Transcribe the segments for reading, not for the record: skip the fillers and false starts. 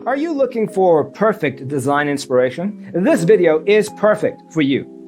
Are you looking for perfect design inspiration? This video is perfect for you.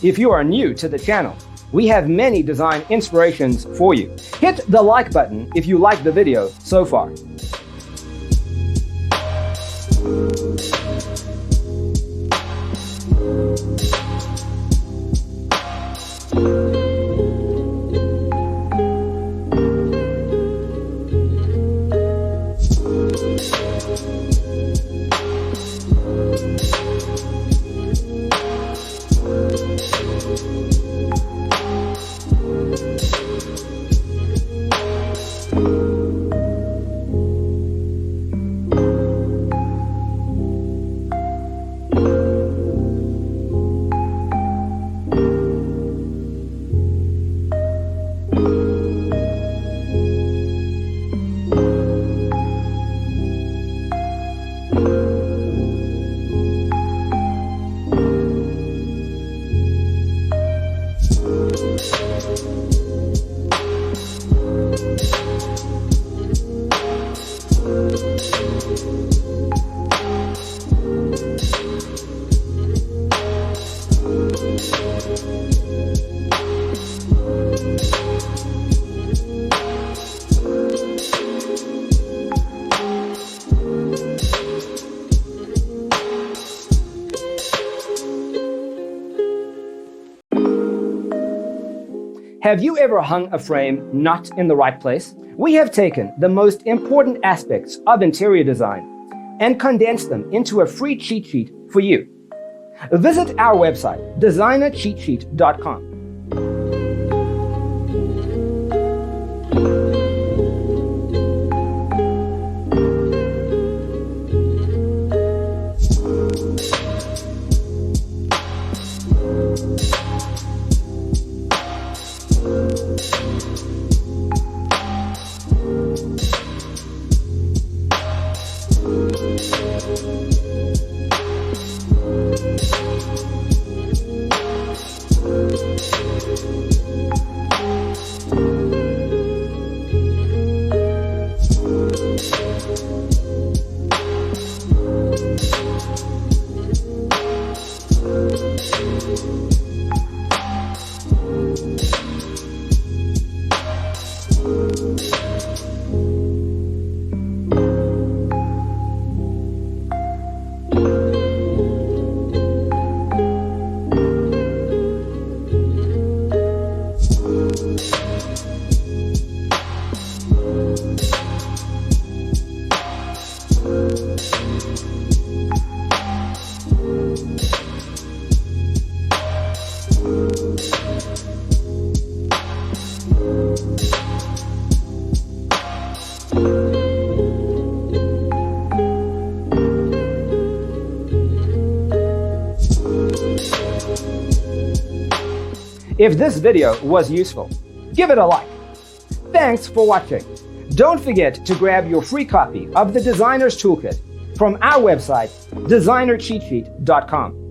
If you are new to the channel, we have many design inspirations for you. Hit the like button if you like the video so far. Have you ever hung a frame not in the right place? We have taken the most important aspects of interior design and condensed them into a free cheat sheet for you. Visit our website, designercheatsheet.com. If this video was useful, give it a like. Thanks for watching. Don't forget to grab your free copy of the Designer's Toolkit from our website, designercheatsheet.com.